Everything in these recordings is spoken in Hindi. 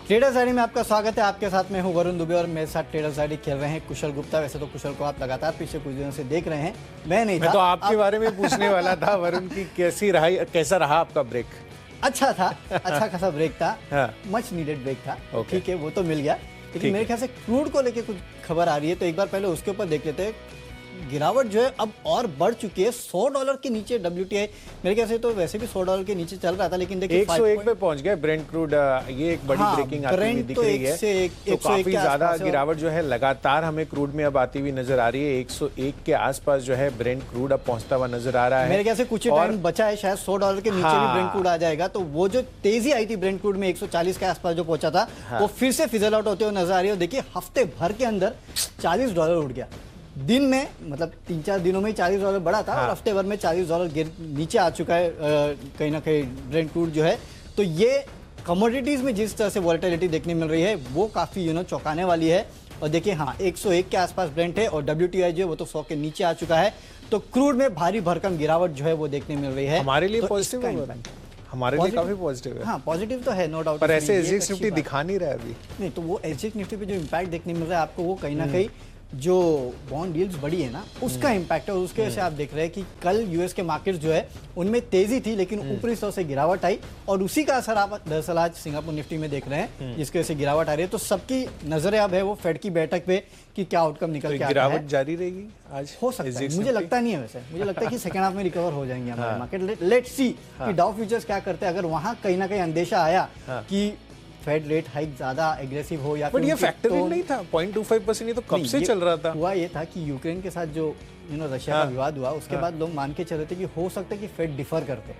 ट्रेडर्स आईडी में आपका स्वागत है। आपके साथ मैं हूं वरुण दुबे और मेरे साथ ट्रेडर्स आईडी खेल रहे हैं कुशल गुप्ता। वैसे तो कुशल को आप लगातार पिछले कुछ दिनों से देख रहे हैं, मैं तो आपके बारे में पूछने वाला था वरुण की कैसा रहा आपका ब्रेक? अच्छा था, अच्छा खासा ब्रेक था। हाँ। मच नीडेड ब्रेक था। ठीक है, वो तो मिल गया, लेकिन मेरे ख्याल से क्रूड को लेके कुछ खबर आ रही है, तो एक बार पहले उसके ऊपर देख लेते हैं। गिरावट जो है अब और बढ़ चुकी है, $100 के नीचे WTI। मेरे ख्याल से तो वैसे भी $100 के नीचे चल रहा था, लेकिन देखिए 101 पे पहुंच गया ब्रेंट क्रूड। ये एक बड़ी ब्रेकिंग आती हुई दिख रही है। तो काफी ज्यादा गिरावट जो है लगातार हमें क्रूड में अब आती हुई नजर आ रही है। 101 के आसपास जो है ब्रेंट क्रूड अब पहुंचता हुआ नजर आ रहा है। मेरे ख्याल से कुछ ही टाइम बचा है, शायद $100 के नीचे भी ब्रेंट क्रूड आ जाएगा। तो वो जो तेजी आई थी ब्रेंट क्रूड में 140 के आसपास जो पहुंचा था, वो फिर से फिजल आउट होते हुए नजर आ रही है। देखिए हफ्ते भर के अंदर $40 उठ गया। दिन में मतलब 3-4 दिनों में $40 बढ़ा था और हफ्ते भर में $40 नीचे आ चुका है कहीं ना कहीं ब्रेंट क्रूड जो है। तो ये कमोडिटीज में जिस तरह से वॉलेटिलिटी देखने मिल रही है वो काफी चौंकाने वाली है। और देखिए 101 के आसपास ब्रेंट है और WTI जो है वो तो 100 के नीचे आ चुका है। तो क्रूड में भारी भरकम गिरावट जो है वो देखने मिल रही है। हमारे लिए पॉजिटिव है, हमारे लिए काफी पॉजिटिव है। हाँ, पॉजिटिव तो है, नो डाउट। पर ऐसे एसजीएक्स निफ्टी दिखा नहीं रहा है अभी। नहीं, तो वो एसजीएक्स निफ्टी पे जो इम्पैक्ट देखने मिल रहा है आपको, वो कहीं ना कहीं जो बॉन्ड डील्स बढ़ी है ना, उसका इम्पैक्ट है। और उसके वजह से आप देख रहे हैं कि कल यूएस के मार्केट्स जो है उनमें तेजी थी, लेकिन ऊपरी स्तर से गिरावट आई और उसी का असर आप दरअसल आज सिंगापुर निफ्टी में देख रहे हैं, जिसकी वजह से गिरावट आ रही है। तो सबकी नजरें अब है वो फेड की बैठक पे कि क्या आउटकम निकल के आता है। गिरावट जारी रहेगी आज? हो सकता है, मुझे लगता नहीं है। वैसे मुझे लगता है कि सेकंड हाफ में रिकवर हो जाएंगे हमारे मार्केट। लेट्स सी कि डाउ फ्यूचर्स क्या करते हैं। अगर वहां कहीं ना कहीं अंदेशा आया कि फेड रेट हाइक ज्यादा एग्रेसिव हो या फिर ये फैक्टर इन नहीं था 0.25%, ये तो कब से चल रहा था। हुआ ये था कि यूक्रेन के साथ जो रशिया का विवाद हुआ, उसके बाद लोग मान के चल रहे थे कि हो सकता है कि फेड डिफर करते,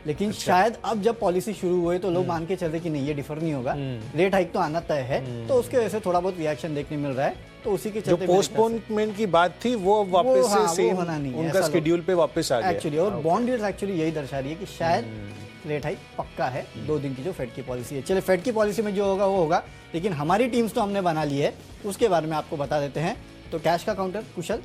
लेकिन शायद अब जब पॉलिसी शुरू हुई तो लोग मान के चल रहे कि नहीं, ये डिफर नहीं होगा, रेट हाइक तो आना तय है। तो उसके वजह से थोड़ा बहुत रिएक्शन देखने मिल रहा है। तो उसी के चलते जो पोस्टपोनमेंट की बात थी वो वापस से सेम होना नहीं है, उनका शेड्यूल पे वापस आ गया एक्चुअली। और बॉन्ड डील्स एक्चुअली यही दर्शा रही है कि शायद रेट हाइक पक्का है 2 दिन की जो फेड की पॉलिसी है। चलिए, फेड की पॉलिसी में जो होगा वो होगा, लेकिन हमारी टीम्स तो हमने बना ली है, उसके बारे में आपको बता देते हैं। तो कैश का काउंटर कुशल।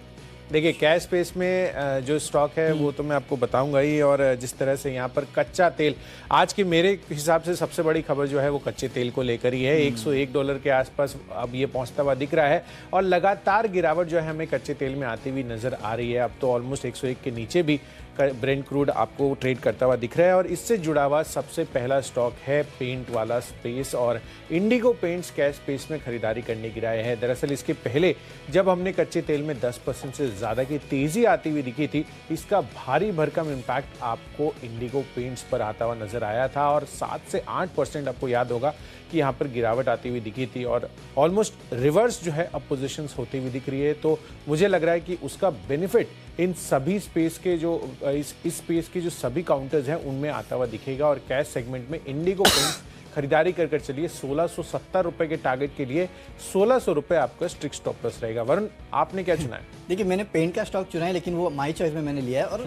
देखिए, कैश स्पेस में जो स्टॉक है वो तो मैं आपको बताऊंगा ही। और जिस तरह से यहाँ पर कच्चा तेल, आज की मेरे हिसाब से सबसे बड़ी खबर जो है वो कच्चे तेल को लेकर ही है। $101 के आसपास अब ये पहुंचता हुआ दिख रहा है और लगातार गिरावट जो है हमें कच्चे तेल में आती हुई नजर आ रही है। अब तो ऑलमोस्ट 101 के नीचे भी ब्रेंट क्रूड आपको ट्रेड करता हुआ दिख रहा है। और इससे जुड़ा हुआ सबसे पहला स्टॉक है पेंट वाला स्पेस, और इंडिगो पेंट्स कैश स्पेस में खरीदारी करने की राय है। दरअसल इसके पहले जब हमने कच्चे तेल में 10% से ज़्यादा की तेज़ी आती हुई दिखी थी, इसका भारी भरकम इम्पैक्ट आपको इंडिगो पेंट्स पर आता हुआ नजर आया था और 7 से 8% आपको याद होगा कि यहाँ पर गिरावट आती हुई दिखी थी और ऑलमोस्ट रिवर्स जो है अब पोजिशंस होती हुई दिख रही है। तो मुझे लग रहा है कि उसका बेनिफिट इन सभी स्पेस के जो इस स्पेस के जो सभी काउंटर्स हैं उनमें आता हुआ दिखेगा। और कैश सेगमेंट में इंडिगो पेंट्स खरीदारी कर चलिए। 1670 रुपए के टारगेट के लिए 1600 रुपए आपका स्ट्रिक्ट स्टॉप लॉस रहेगा। वरुण, आपने क्या चुना है? देखिए, मैंने पेंट का स्टॉक चुना है, लेकिन वो माई चॉइस में मैंने लिया है। और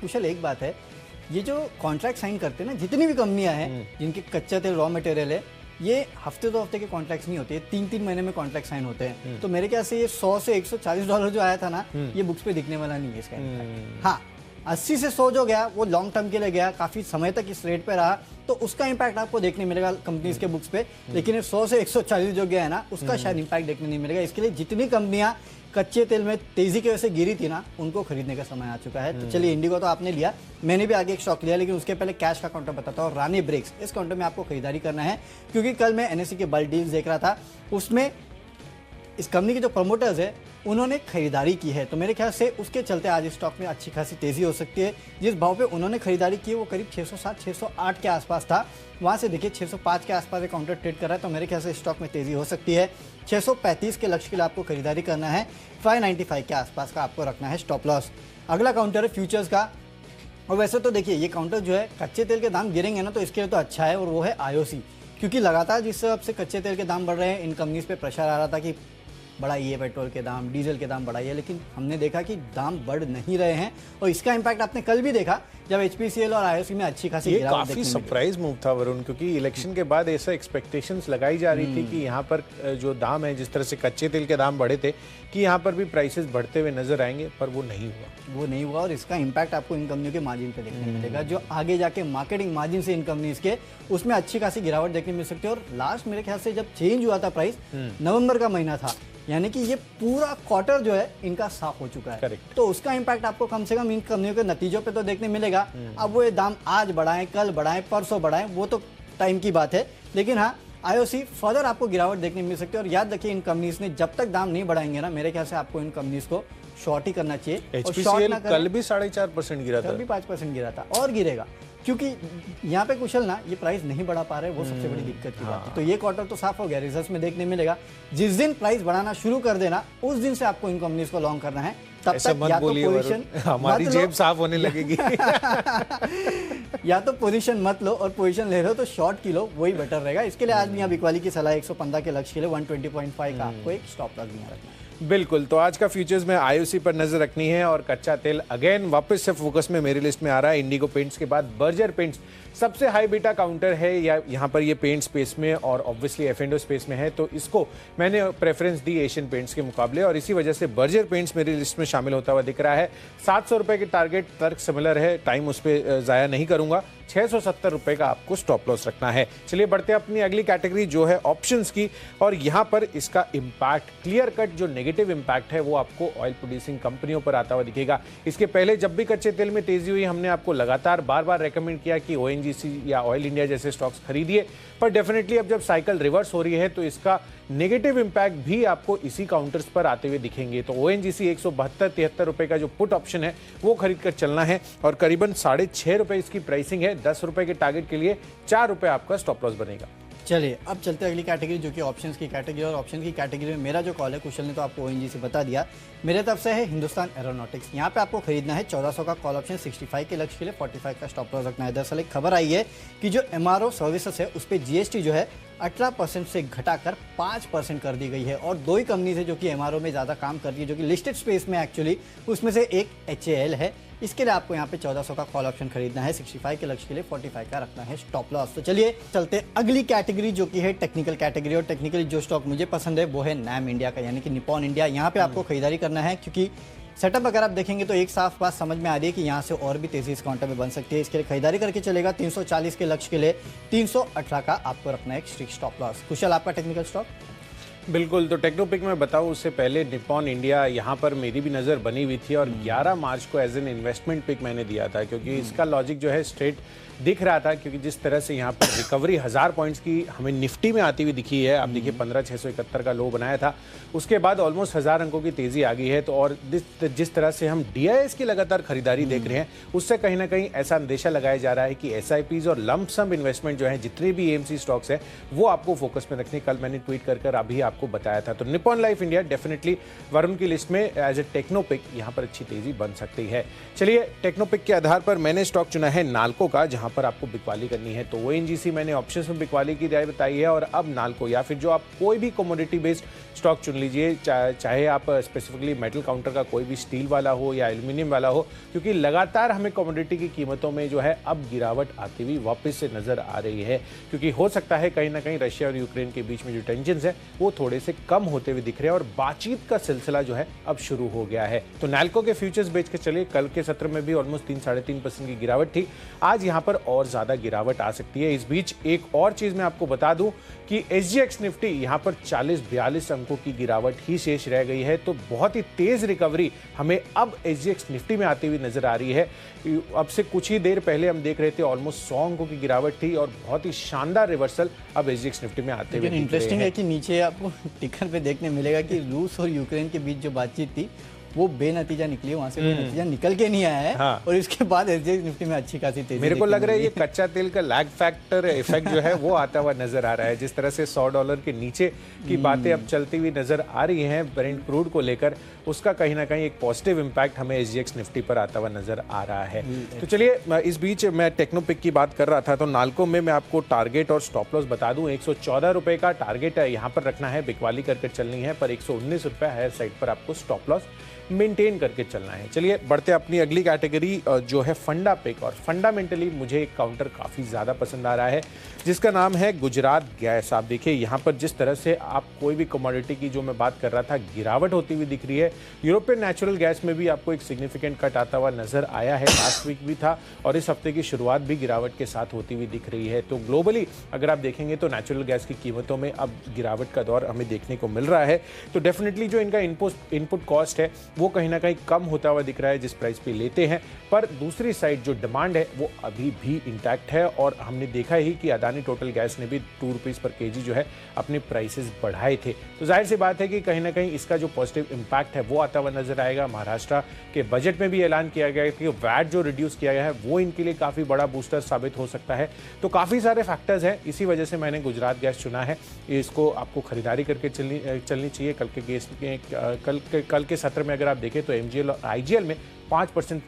कुशल, एक बात है, ये जो कॉन्ट्रैक्ट साइन करते हैं ना, जितनी भी कंपनियां हैं जिनके कच्चा तेल रॉ मटेरियल है, ये हफ्ते 2 हफ्ते के कॉन्ट्रैक्ट्स नहीं होते, 3-3 महीने में कॉन्ट्रैक्ट साइन होते हैं। तो मेरे ख्याल से ये $100 से $140 जो आया था ना, ये बुक्स पे दिखने वाला नहीं है इसका। हाँ, 80 से 100 जो गया वो लॉन्ग टर्म के लिए गया, काफी समय तक इस रेट पे रहा, तो उसका इंपैक्ट आपको देखने मिलेगा कंपनीज के बुक्स पे। लेकिन 100 से 140 जो गया है ना, उसका शायद इंपैक्ट देखने नहीं मिलेगा। इसके लिए जितनी कंपनियां कच्चे तेल में तेजी की वजह से गिरी थी ना, उनको खरीदने का समय आ चुका है। तो चलिए, इंडिगो तो आपने लिया, मैंने भी आगे एक स्टॉक लिया, लेकिन उसके पहले कैश का काउंटर बताता हूँ। रानी ब्रेक्स, इस काउंटर में आपको खरीदारी करना है, क्योंकि कल मैं NSE के बल्क डील्स देख रहा था, उसमें इस कंपनी के जो प्रमोटर्स है उन्होंने खरीदारी की है। तो मेरे ख्याल से उसके चलते आज इस स्टॉक में अच्छी खासी तेजी हो सकती है। जिस भाव पे उन्होंने खरीदारी की वो करीब 607-608 के आसपास था, वहां से देखिए 605 के आसपास एक काउंटर ट्रेड कर रहा है। तो मेरे ख्याल से स्टॉक में तेजी हो सकती है। 635 के लक्ष्य के लिए आपको खरीदारी करना है। 595 के आसपास का आपको रखना है स्टॉप लॉस। अगला काउंटर है फ्यूचर्स का। और वैसे तो देखिए, ये काउंटर जो है, कच्चे तेल के दाम गिरेंगे ना तो इसके लिए तो अच्छा है, और वो है IOC। क्योंकि लगातार जिस हिसाब से कच्चे तेल के दाम बढ़ रहे हैं, इन कंपनीज पे प्रेशर आ रहा था कि बढ़ाइए पेट्रोल के दाम, डीजल के दाम बढ़ाइए, लेकिन हमने देखा कि दाम बढ़ नहीं रहे हैं। और इसका इम्पैक्ट आपने कल भी देखा जब HPCL और IOC में अच्छी खासी ये गिरावट काफी देखने मिली। सरप्राइज मूव था वरुण, क्योंकि इलेक्शन के बाद ऐसा एक्सपेक्टेशंस लगाई जा रही थी कि यहाँ पर जो दाम है, जिस तरह से कच्चे तेल के दाम बढ़े थे, कि यहाँ पर भी प्राइसेस बढ़ते हुए नजर आएंगे, पर वो नहीं हुआ और इसका इम्पैक्ट आपको इन कंपनियों के मार्जिन पे देखने मिलेगा, जो आगे जाके मार्केटिंग मार्जिन से इन कंपनीज के उसमें अच्छी खासी गिरावट देखने मिल सकती है। और लास्ट मेरे ख्याल से जब चेंज हुआ था प्राइस, नवंबर का महीना था, यानी कि ये पूरा क्वार्टर जो है इनका साफ हो चुका है। Correct. तो उसका इम्पैक्ट आपको कम से कम इन कंपनियों के नतीजों पे तो देखने मिलेगा। अब वो ये दाम आज बढ़ाएं, कल बढ़ाएं, परसों बढ़ाएं, वो तो टाइम की बात है, लेकिन हाँ IOC फर्दर आपको गिरावट देखने मिल सकती है। और याद रखिए, इन कंपनीज ने जब तक दाम नहीं बढ़ाएंगे ना, मेरे ख्याल से आपको इन कंपनीज को शॉर्ट ही करना चाहिए। और शॉर्ट HPCL ना करें, कल भी 4.5% गिरा था, कल भी 5% गिरा था और गिरेगा, क्योंकि यहाँ पे कुशल ना ये प्राइस नहीं बढ़ा पा रहे, वो सबसे बड़ी दिक्कत की बात है। तो ये क्वार्टर तो साफ हो गया, रिजल्ट्स में देखने मिलेगा। जिस दिन प्राइस बढ़ाना शुरू कर देना, उस दिन से आपको इन कंपनीज को लॉन्ग करना है। तब ऐसा तक मत या तो बोलिए पोजीशन हमारी जेब साफ होने लगेगी। या तो पोजीशन मत लो, और पोजीशन ले रहे हो तो शॉर्ट की लो, वही बेटर रहेगा। इसके लिए आज भी यहाँ बिकवाली की सलाह 115 के लक्ष्य के लिए 120.5 का आपको एक स्टॉप लॉस भी रखना है। बिल्कुल, तो आज का फ्यूचर्स में IOC पर नजर रखनी है, और कच्चा तेल अगेन वापस से फोकस में मेरी लिस्ट में आ रहा है। इंडिगो पेंट्स के बाद बर्जर पेंट्स सबसे हाई बीटा काउंटर है या यहाँ पर ये पेंट स्पेस में, और ऑब्वियसली F&O स्पेस में है, तो इसको मैंने प्रेफरेंस दी एशियन पेंट्स के मुकाबले, और इसी वजह से बर्जर पेंट्स मेरी लिस्ट में शामिल होता हुआ दिख रहा है। 700 रुपए के टारगेट तर्क सिमिलर है, टाइम उस पर जाया नहीं करूंगा। 670 रुपए का आपको स्टॉप लॉस रखना है। चलिए बढ़ते हैं अपनी अगली कैटेगरी जो है ऑप्शंस की, और यहाँ पर इसका इम्पैक्ट क्लियर कट जो नेगेटिव इम्पैक्ट है वो आपको ऑयल प्रोड्यूसिंग कंपनियों पर आता हुआ दिखेगा। इसके पहले जब भी कच्चे तेल में तेजी हुई, हमने आपको लगातार बार बार रेकमेंड किया कि ONGC या ऑयल इंडिया जैसे स्टॉक्स खरीदिए, पर डेफिनेटली अब जब साइकिल रिवर्स हो रही है तो इसका नेगेटिव इंपैक्ट भी आपको इसी काउंटर्स पर आते हुए दिखेंगे। तो ONGC 172-73 रुपए का जो पुट ऑप्शन है वो खरीद कर चलना है, और करीबन 6.5 रुपए इसकी प्राइसिंग है। 10 रुपए के टारगेट के लिए 4 रुपए आपका स्टॉप लॉस बनेगा। चलिए अब चलते हैं अगली कैटेगरी, जो कि ऑप्शंस की कैटेगरी। और ऑप्शन की कैटेगरी में मेरा जो कॉल है, कुशल ने तो आपको ONGC बता दिया, मेरे तरफ से है हिंदुस्तान एरोनॉटिक्स। यहाँ पे आपको खरीदना है 1400 का कॉल ऑप्शन, 65 के लक्ष्य के लिए 45 का स्टॉप लॉस रखना है। दरअसल एक खबर आई है कि जो MRO सर्विसेज है उस पर GST जो है 18% से घटाकर 5% कर दी गई है। और दो ही कंपनी है जो कि MRO में ज़्यादा काम करती है, जो कि लिस्टेड स्पेस में एक्चुअली, उसमें से एक HAL है। इसके लिए आपको यहाँ पे 1400 का कॉल ऑप्शन खरीदना है, 65 के लक्ष्य के लिए 45 का रखना है स्टॉप लॉस। तो चलिए चलते अगली कैटेगरी जो कि है टेक्निकल कैटेगरी। और टेक्निकली जो स्टॉक मुझे पसंद है वो है NAM इंडिया का, यानी कि निप्पॉन इंडिया। यहाँ पे आपको खरीदारी करना है, क्योंकि सेटअप अगर आप देखेंगे तो एक साफ बात समझ में आ रही है कि यहाँ से और भी तेजी इस काउंटर में बन सकती है। इसके लिए खरीदारी करके चलेगा। 340 के लक्ष्य के लिए 318 का आपको रखना है एक स्ट्रिक्ट स्टॉप लॉस। कुशल, आपका टेक्निकल स्टॉक? बिल्कुल, तो टेक्नोपिक में बताऊं उससे पहले निप्पॉन इंडिया यहाँ पर मेरी भी नज़र बनी हुई थी, और 11 मार्च को एज एन इन्वेस्टमेंट पिक मैंने दिया था, क्योंकि इसका लॉजिक जो है स्ट्रेट दिख रहा था। क्योंकि जिस तरह से यहाँ पर रिकवरी 1000 पॉइंट्स की हमें निफ्टी में आती हुई दिखी है, आप देखिए 15,671 का लो बनाया था, उसके बाद ऑलमोस्ट 1000 अंकों की तेजी आ गई है। तो और जिस तरह से हम DIS की लगातार खरीदारी देख रहे हैं, उससे कहीं ना कहीं ऐसा अंदेशा लगाया जा रहा है कि SIPs और लंप सम इन्वेस्टमेंट जो है, जितने भी AMC स्टॉक्स है, वो आपको फोकस में रखने। कल मैंने ट्वीट कर अभी आपको बताया था। तो Nippon life India definitely Varun की लिस्ट में एज ए टेक्नोपिक यहाँ पर अच्छी तेजी बन सकती है। चलिए टेक्नोपिक के आधार पर मैंने स्टॉक चुना है नाल्को का, जहां पर आपको बिकवाली करनी है। तो ONGC मैंने ऑप्शंस में बिकवाली की राय बताई है, और अब नाल्को या फिर जो आप कोई भी कमोडिटी बेस्ड स्टॉक चुन लीजिए, चाहे आप स्पेसिफिकली मेटल काउंटर का कोई भी स्टील वाला हो या एल्यूमिनियम वाला हो, क्योंकि लगातार हमें कमोडिटी की कीमतों में जो है अब गिरावट आती हुई वापस से नजर आ रही है। क्योंकि हो सकता है कहीं ना कहीं रशिया और यूक्रेन के बीच में जो टेंशंस है वो थोड़े से कम होते हुए दिख रहे हैं, और बातचीत का सिलसिला जो है अब शुरू हो गया है। तो नाल्को के फ्यूचर्स बेच के चलिए। कल के सत्र में भी ऑलमोस्ट 3-3.5% की गिरावट थी, आज यहाँ पर और ज्यादा गिरावट आ सकती है। इस बीच एक और चीज मैं आपको बता दूं कि SGX निफ्टी यहाँ पर 40-42 अंकों की गिरावट ही शेष रह गई है। तो बहुत ही तेज रिकवरी हमें अब SGX निफ्टी में आती हुई नजर आ रही है। अब से कुछ ही देर पहले हम देख रहे थे ऑलमोस्ट 100 अंकों की गिरावट थी, और बहुत ही शानदार रिवर्सल अब SGX निफ्टी में आते हुए। इंटरेस्टिंग है कि नीचे आपको टिकर पे देखने मिलेगा कि रूस और यूक्रेन के बीच जो बातचीत थी वो बेनतीजा निकली, वहां से कोई नतीजा निकल के नहीं आया है। हाँ। और इसके बाद SGX निफ्टी में अच्छी खासी तेजी मेरे को लग रहा है ये कच्चा तेल का लैग फैक्टर इफेक्ट जो है वो आता हुआ नजर आ रहा है। जिस तरह से $100 के नीचे की बातें अब चलती हुई नजर आ रही हैं ब्रेंट क्रूड को लेकर, उसका कहीं ना कहीं एक पॉजिटिव इंपैक्ट हमें SGX निफ्टी पर आता हुआ नजर आ रहा है। तो चलिए, इस बीच मैं टेक्नोपिक की बात कर रहा था, तो नाल्को में मैं आपको टारगेट और स्टॉप लॉस बता दूं। 114 रुपए का टारगेट यहाँ पर रखना है, बिकवाली कर चलनी है, पर 119 रुपए हायर साइड पर आपको स्टॉप लॉस मेंटेन करके चलना है। चलिए बढ़ते अपनी अगली कैटेगरी जो है फंडा पिक, और फंडामेंटली मुझे एक काउंटर काफ़ी ज़्यादा पसंद आ रहा है जिसका नाम है गुजरात गैस। आप देखिए यहाँ पर जिस तरह से आप कोई भी कमोडिटी की जो मैं बात कर रहा था गिरावट होती हुई दिख रही है। यूरोपियन नेचुरल गैस में भी आपको एक सिग्निफिकेंट कट आता हुआ नजर आया है, लास्ट वीक भी था और इस हफ्ते की शुरुआत भी गिरावट के साथ होती हुई दिख रही है। तो ग्लोबली अगर आप देखेंगे तो नेचुरल गैस की कीमतों में अब गिरावट का दौर हमें देखने को मिल रहा है। तो डेफिनेटली जो इनका इनपुट कॉस्ट है वो कहीं ना कहीं कम होता हुआ दिख रहा है जिस प्राइस पे लेते हैं, पर दूसरी साइड जो डिमांड है वो अभी भी इंटैक्ट है और हमने देखा ही कि अदानी टोटल गैस ने भी 2 रुपीस पर केजी जो है अपने प्राइसेस बढ़ाए थे। तो जाहिर सी बात है कि कहीं ना कहीं इसका जो पॉजिटिव इंपैक्ट है वो आता हुआ नजर आएगा। महाराष्ट्र के बजट में भी ऐलान किया गया है कि वैट जो रिड्यूस किया गया है वो इनके लिए काफी बड़ा बूस्टर साबित हो सकता है। तो काफी सारे फैक्टर्स हैं, इसी वजह से मैंने गुजरात गैस चुना है। इसको आपको खरीदारी करके चलनी चाहिए। कल के सत्र में अगर आप देखें तो एमजीएल और आईजीएल में 5%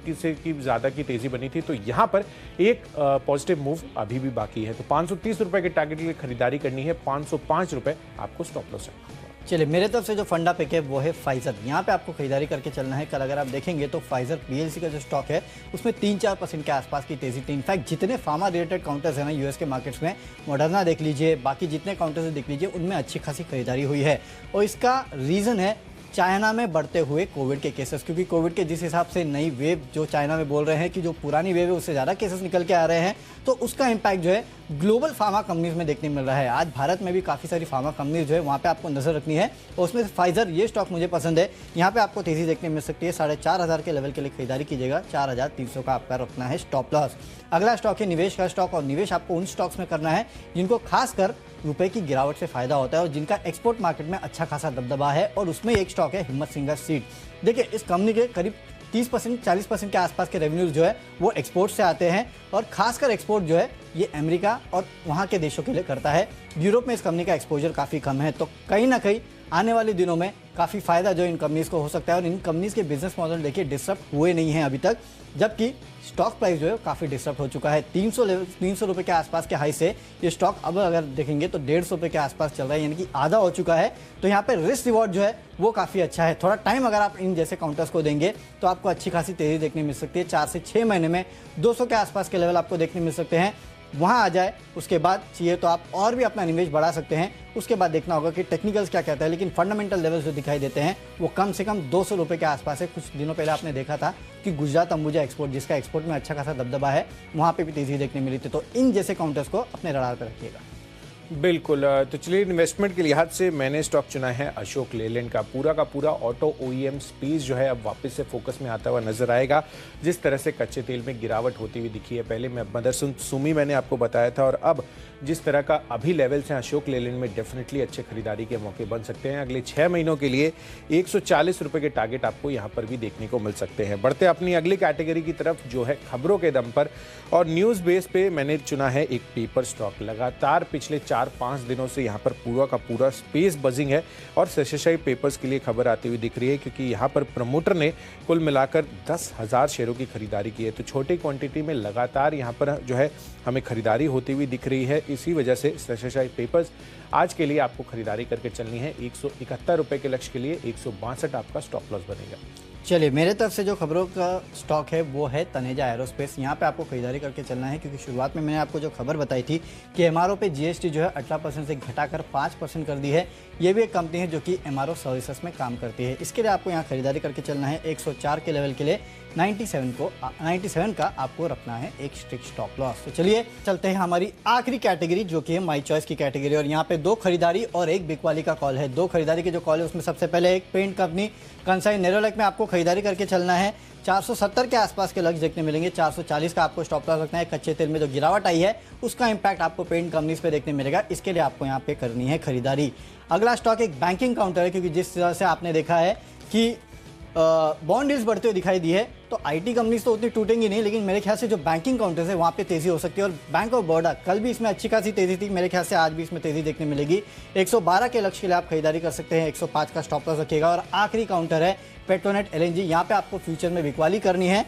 की ज़्यादा की तेज़ी बनी थी। तो यहाँ पर एक पॉजिटिव मूव अभी भी बाकी है। तो 530 रुपए के टारगेट के लिए खरीदारी करनी है, 505 रुपए आपको स्टॉप लॉस है। चलिए मेरे तरफ से जो फंडा पिक है वो है फाइजर। यहाँ पे आपको खरीदारी करके चलना है। कल अगर आप देखेंगे तो फाइजर पीएलसी का जो स्टॉक है उसमें 3-4% के आसपास की तेजी थी। इनफैक्ट जितने फार्मा रिलेटेड काउंटर्स हैं ना यूएस के मार्केट्स में, मॉडर्ना देख लीजिए, बाकी जितने काउंटर्स देख लीजिए, उनमें अच्छी खासी खरीदारी हुई है। और इसका रीज़न है चाइना में बढ़ते हुए कोविड के केसेस, क्योंकि कोविड के जिस हिसाब से नई वेव जो चाइना में बोल रहे हैं कि जो पुरानी वेव है उससे ज़्यादा केसेस निकल के आ रहे हैं, तो उसका इम्पैक्ट जो है ग्लोबल फार्मा कंपनीज में देखने मिल रहा है। आज भारत में भी काफ़ी सारी फार्मा कंपनीज जो है वहाँ पे आपको नजर रखनी है और उसमें फाइजर ये स्टॉक मुझे पसंद है। यहाँ पे आपको तेजी देखने मिल सकती है। 4,500 के लेवल के लिए खरीदारी कीजिएगा, 4,300 का आपका रखना है स्टॉप लॉस। अगला स्टॉक है निवेश का स्टॉक, और निवेश आपको उन स्टॉक्स में करना है जिनको खासकर रुपए की गिरावट से फायदा होता है और जिनका एक्सपोर्ट मार्केट में अच्छा खासा दबदबा है। और उसमें एक स्टॉक है हिम्मत सिंगर सीड। देखिए इस कंपनी के करीब 30% 40% के आसपास के रेवेन्यूज जो है वो एक्सपोर्ट से आते हैं और खासकर एक्सपोर्ट जो है ये अमेरिका और वहाँ के देशों के लिए करता है। यूरोप में इस कंपनी का एक्सपोजर काफ़ी कम है। तो कहीं ना कहीं आने वाले दिनों में काफ़ी फायदा जो इन कंपनीज को हो सकता है। और इन कंपनीज के बिजनेस मॉडल देखिए डिस्टर्ब हुए नहीं हैं अभी तक, जबकि स्टॉक प्राइस जो है काफ़ी डिस्टर्ब हो चुका है। 300 रुपये के आसपास के हाई से ये स्टॉक अब अगर देखेंगे तो 150 रुपये के आसपास चल रहा है, यानी कि आधा हो चुका है। तो यहाँ पे रिस्क रिवॉर्ड जो है वो काफ़ी अच्छा है। थोड़ा टाइम अगर आप इन जैसे काउंटर्स को देंगे तो आपको अच्छी खासी तेज़ी देखने मिल सकती है। 4 से 6 महीने में 200 के आसपास के लेवल आपको देखने मिल सकते हैं। वहाँ आ जाए, उसके बाद चाहिए तो आप और भी अपना निवेश बढ़ा सकते हैं। उसके बाद देखना होगा कि टेक्निकल्स क्या कहता है, लेकिन फंडामेंटल लेवल्स जो दिखाई देते हैं वो कम से कम 200 रुपये के आसपास है। कुछ दिनों पहले आपने देखा था कि गुजरात अंबुजा एक्सपोर्ट, जिसका एक्सपोर्ट में अच्छा खासा दबदबा है, वहाँ पे भी तेज़ी देखने मिली थी। तो इन जैसे काउंटर्स को अपने रडार पर रखिएगा। बिल्कुल। तो चलिए इन्वेस्टमेंट के लिहाज से मैंने स्टॉक चुना है अशोक लेलैंड का। पूरा ऑटो ओईएम स्पेस जो है अब वापस से फोकस में आता हुआ नजर आएगा। जिस तरह से कच्चे तेल में गिरावट होती हुई दिखी है, पहले मैं मदरसन सुमी मैंने आपको बताया था, और अब जिस तरह का अभी लेवल्स हैं अशोक लेलैंड में डेफिनेटली अच्छे खरीदारी के मौके बन सकते हैं। अगले 6 महीनों के लिए 140 रुपये के टारगेट आपको यहाँ पर भी देखने को मिल सकते हैं। बढ़ते अपनी अगली कैटेगरी की तरफ जो है खबरों के दम पर और न्यूज़ बेस पे मैंने चुना है एक पेपर स्टॉक। लगातार पिछले 4-5 दिनों से यहाँ पर पूरा का पूरा स्पेस बजिंग है और सेशेशाई पेपर्स के लिए खबर आती हुई दिख रही है, क्योंकि यहाँ पर प्रमोटर ने कुल मिलाकर 10,000 शेयरों की खरीदारी की है। तो छोटी क्वांटिटी में लगातार यहाँ पर जो है हमें खरीदारी होती हुई दिख रही है। इसी वजह से सेशेशाई पेपर्स आज के लिए आपको खरीदारी करके चलनी है। 171 रुपये के लक्ष्य के लिए 162 आपका स्टॉप लॉस बनेगा। चलिए मेरे तरफ से जो खबरों का स्टॉक है वो है तनेजा एरोस्पेस। यहाँ पे आपको खरीदारी करके चलना है, क्योंकि शुरुआत में मैंने आपको जो खबर बताई थी कि एमआरओ पे जीएसटी जो है 18% से घटाकर 5% कर दी है। ये भी एक कंपनी है जो कि एमआरओ सर्विसेज में काम करती है। इसके लिए आपको यहाँ खरीदारी करके चलना है। 104 के लेवल के लिए 97 का आपको रखना है एक स्ट्रिक्ट स्टॉप लॉस। तो चलिए चलते हैं हमारी आखिरी कैटेगरी जो कि है माई चॉइस की कैटेगरी, और यहाँ पे 2 खरीदारी और 1 बिकवाली का कॉल है। 2 खरीदारी के जो कॉल है उसमें सबसे पहले एक पेंट कंपनी कंसाई नेरोलैक में आपको खरीदारी करके चलना है। 470 के आसपास के लक्ष्य देखने मिलेंगे। 440 का आपको स्टॉप लॉस रखना है। कच्चे तेल में जो गिरावट आई है उसका इंपैक्ट आपको पेंट कंपनीज पे देखने मिलेगा। इसके लिए आपको यहाँ पे करनी है खरीदारी। अगला स्टॉक एक बैंकिंग काउंटर है, क्योंकि जिस तरह से आपने देखा है कि बॉन्ड डील्स बढ़ते हुए दिखाई दी है, तो आईटी कंपनीज तो उतनी टूटेंगी नहीं, लेकिन मेरे ख्याल से जो बैंकिंग काउंटर्स है वहाँ पे तेजी हो सकती है। और बैंक ऑफ बड़ौदा कल भी इसमें अच्छी खासी तेजी थी, मेरे ख्याल से आज भी इसमें तेजी देखने मिलेगी। 112 के लक्ष्य के लिए आप खरीदारी कर सकते हैं। 105 का स्टॉप लॉस रखिएगा। और आखिरी काउंटर है पेट्रोनेट एलएनजी। यहाँ पे आपको फ्यूचर में बिकवाली करनी है।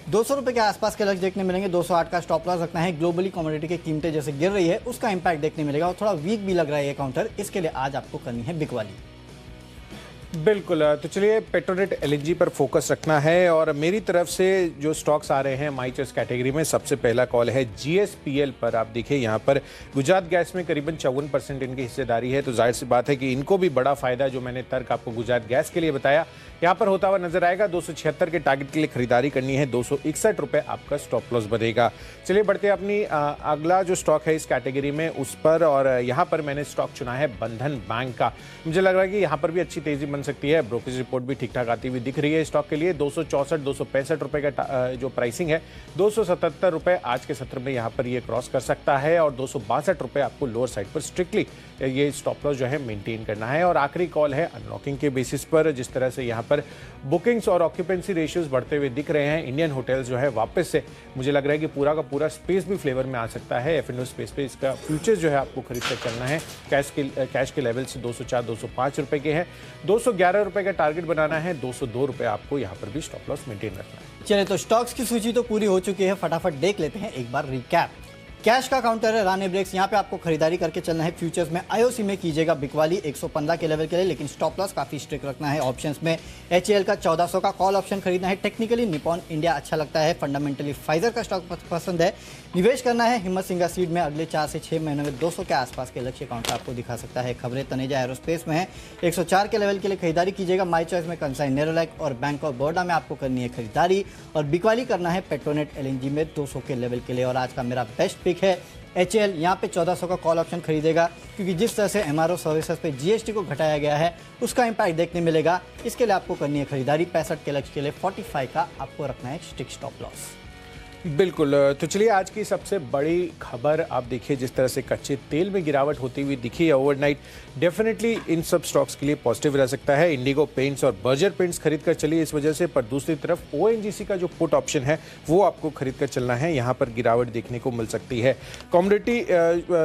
200 रुपये के आसपास के लक्ष्य देखने मिलेंगे। 208 का स्टॉप लॉस रखना है। ग्लोबली कमोडिटी की कीमतें जैसे गिर रही है उसका इंपैक्ट देखने मिलेगा और थोड़ा वीक भी लग रहा है ये काउंटर, इसके लिए आज आपको करनी है बिकवाली। बिल्कुल। तो चलिए पेट्रोनेट एलएनजी पर फोकस रखना है और मेरी तरफ से जो स्टॉक्स आ रहे हैं माई चॉइस कैटेगरी में, सबसे पहला कॉल है जीएसपीएल पर। आप देखिए यहाँ पर गुजरात गैस में करीबन 54% इनकी हिस्सेदारी है, तो जाहिर सी बात है कि इनको भी बड़ा फायदा, जो मैंने तर्क आपको गुजरात गैस के लिए बताया, यहाँ पर होता हुआ नजर आएगा। 276 के टारगेट के लिए खरीदारी करनी है, 261 रुपए आपका स्टॉप लॉस बनेगा। चलिए बढ़ते हैं अपनी अगला जो स्टॉक है इस कैटेगरी में उस पर, और यहाँ पर मैंने स्टॉक चुना है बंधन बैंक का। मुझे लग रहा है कि यहाँ पर भी अच्छी तेजी बन सकती है, ब्रोकरेज रिपोर्ट भी ठीक ठाक आती हुई दिख रही है स्टॉक के लिए। 264-265 रुपए का जो प्राइसिंग है, 277 रुपए आज के सत्र में यहाँ पर ये क्रॉस कर सकता है, और 262 रुपए आपको लोअर साइड पर स्ट्रिक्टली ये स्टॉप लॉस जो है मेंटेन करना है। और आखिरी कॉल है अनलॉकिंग के बेसिस पर। जिस तरह से यहाँ पर बुकिंग्स और ऑक्यूपेंसी रेशियोज बढ़ते हुए दिख रहे हैं, इंडियन होटल्स जो है वापस से मुझे लग रहा है कि पूरा का पूरा स्पेस भी फ्लेवर में आ सकता है। F&O स्पेस पे इसका फ्यूचर्स जो है आपको खरीद कर चलना है। कैश के लेवल से 204-205 रुपए के हैं, 211 रुपए का टारगेट बनाना है, 202 रुपए आपको यहाँ पर भी स्टॉप लॉस मेंटेन रखना है। चलिए तो स्टॉक्स की सूची तो पूरी हो चुकी है, फटाफट देख लेते हैं एक बार रिकैप। कैश का काउंटर है रानी ब्रेक्स, यहाँ पे आपको खरीदारी करके चलना है। फ्यूचर्स में आईओसी में कीजिएगा बिकवाली 115 के लेवल के लिए, लेकिन स्टॉप लॉस काफी स्ट्रिक्ट रखना है। ऑप्शंस में एचएएल का 1400 का कॉल ऑप्शन खरीदना है। टेक्निकली निपॉन इंडिया अच्छा लगता है, फंडामेंटली फाइजर का स्टॉक पसंद है। निवेश करना है हिम्मत सिंगा सीड में, अगले 4 से 6 महीनों में 200 के आसपास के लक्ष्य काउंटर आपको दिखा सकता है। खबरें तनेजा एरोस्पेस में है, 104 के लेवल के लिए खरीदारी कीजिएगा। माई चॉइस में कंसाइन नेरोलैक और बैंक ऑफ बड़ौदा में आपको करनी है खरीदारी, और बिकवाली करना है पेट्रोनेट एलएनजी में 200 के लेवल के लिए। और आज का मेरा बेस्ट पिक है एचएएल, यहाँ पे 1400 का कॉल ऑप्शन खरीदेगा, क्योंकि जिस तरह से एमआरओ सर्विसेज पे जीएसटी को घटाया गया है उसका इंपैक्ट देखने मिलेगा। इसके लिए आपको करनी है खरीदारी। 65 के लक्ष्य के लिए 45 का आपको रखना है स्टिक स्टॉप लॉस। बिल्कुल। तो चलिए आज की सबसे बड़ी खबर आप देखिए, जिस तरह से कच्चे तेल में गिरावट होती हुई दिखी है ओवरनाइट, डेफिनेटली इन सब स्टॉक्स के लिए पॉजिटिव रह सकता है। इंडिगो पेंट्स और बर्जर पेंट्स खरीद कर चलिए इस वजह से, पर दूसरी तरफ ओएनजीसी का जो पुट ऑप्शन है वो आपको खरीद कर चलना है, यहाँ पर गिरावट देखने को मिल सकती है। कमोडिटी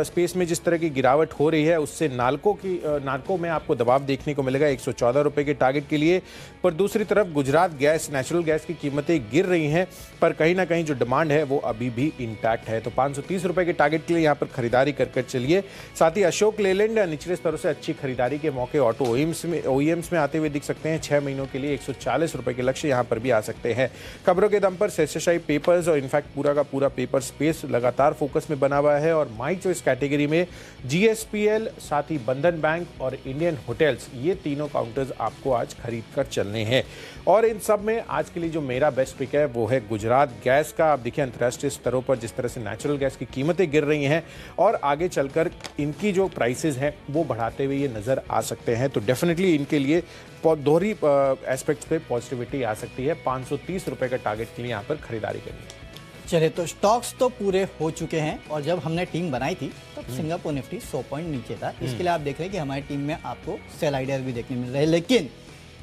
स्पेस में जिस तरह की गिरावट हो रही है उससे नाल्को में आपको दबाव देखने को मिलेगा 114 रुपए के टारगेट के लिए। पर दूसरी तरफ गुजरात गैस, नेचुरल गैस की कीमतें गिर रही हैं, पर कहीं ना कहीं जो डिमांड है वो अभी भी इंटैक्ट है, तो 530 रुपए के टारगेट के लिए यहाँ पर खरीदारी कर चलिए। साथ ही अशोक लेलैंड निचले स्तरों से अच्छी खरीदारी के मौके ऑटो ओईएम्स में आते हुए दिख सकते हैं। 6 महीनों के लिए 140 रुपए के लक्ष्य यहाँ पर भी आ सकते हैं। खबरों के दम पर सेसेशाई पेपर्स और इनफैक्ट पूरा का पूरा पेपर स्पेस लगातार फोकस में बना हुआ है, और माई चॉइस कैटेगरी में जीएसपीएल, साथ ही बंधन बैंक और इंडियन होटल्स, ये तीनों काउंटर्स आपको आज खरीद कर चलने हैं। और इन सब में आज के लिए जो मेरा बेस्ट पिक है वो है गुजरात गैस का। आप देखिए अंतर्राष्ट्रीय स्तरों पर जिस तरह से नेचुरल गैस की कीमतें गिर रही हैं और आगे चलकर इनकी जो प्राइसेस हैं वो बढ़ाते हुए ये नज़र आ सकते हैं, तो डेफिनेटली इनके लिए दोहरी एस्पेक्ट्स पे पॉजिटिविटी आ सकती है। 530 रुपए का टारगेट के लिए यहाँ पर खरीदारी करनी है। चलिए तो स्टॉक्स तो पूरे हो चुके हैं, और जब हमने टीम बनाई थी तब सिंगापुर निफ्टी 100 पॉइंट नीचे था। इसके लिए आप देख रहे हैं कि हमारी टीम में आपको सेल आइडियाज भी देखने मिल रहे हैं, लेकिन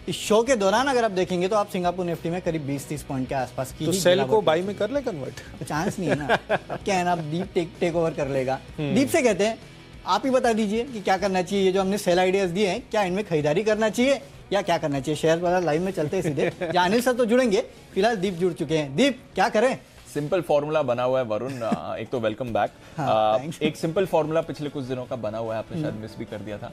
इस शो के दौरान अगर आप देखेंगे तो आप सिंगापुर निफ्टी में करीब 20-30 पॉइंट के आसपास की, तो सेल को बाई में कर ले कन्वर्ट, तो चांस नहीं है ना। क्या है ना, दीप टेक ओवर कर लेगा। दीप से कहते हैं आप ही बता दीजिए कि क्या करना चाहिए। ये जो हमने सेल आइडियाज दिए हैं, क्या इनमें खरीदारी करना चाहिए या क्या करना चाहिए? शेयर बाजार लाइव में चलते हैं सीधे। अनिल सर तो जुड़ेंगे, फिलहाल दीप जुड़ चुके हैं। दीप क्या करें? सिंपल फॉर्मूला बना हुआ है वरुण। एक तो वेलकम बैक। एक सिंपल फॉर्मूला पिछले कुछ दिनों का बना हुआ है, आपने शायद मिस भी कर दिया था।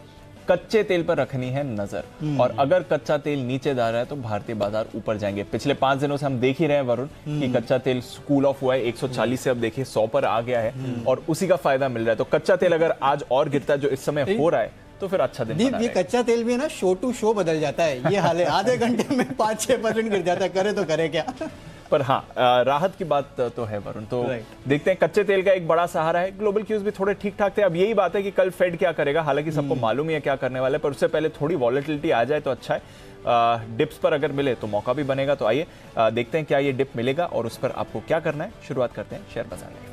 कच्चे तेल पर रखनी है नजर, और अगर कच्चा तेल नीचे जा रहा है तो भारतीय बाजार ऊपर जाएंगे। पिछले 5 दिनों से हम देख ही रहे हैं वरुण कि कच्चा तेल कूल ऑफ हुआ है, 140 से अब देखिए 100 पर आ गया है, और उसी का फायदा मिल रहा है। तो कच्चा तेल अगर आज और गिरता है जो इस समय हो रहा है तो फिर अच्छा दिन दीप, ये कच्चा तेल भी है ना, शो टू शो बदल जाता है। ये हाल है, आधे घंटे में 5-6% गिर जाता है, करे तो करे क्या। पर हाँ, राहत की बात तो है वरुण। तो देखते हैं, कच्चे तेल का एक बड़ा सहारा है। ग्लोबल क्यूज भी थोड़े ठीक ठाक थे। अब यही बात है कि कल फेड क्या करेगा, हालांकि सबको मालूम ही है क्या करने वाला है, पर उससे पहले थोड़ी वॉलेटिलिटी आ जाए तो अच्छा है। डिप्स पर अगर मिले तो मौका भी बनेगा। तो आइए देखते हैं क्या ये डिप मिलेगा और उस पर आपको क्या करना है। शुरुआत करते हैं शेयर बाजार में।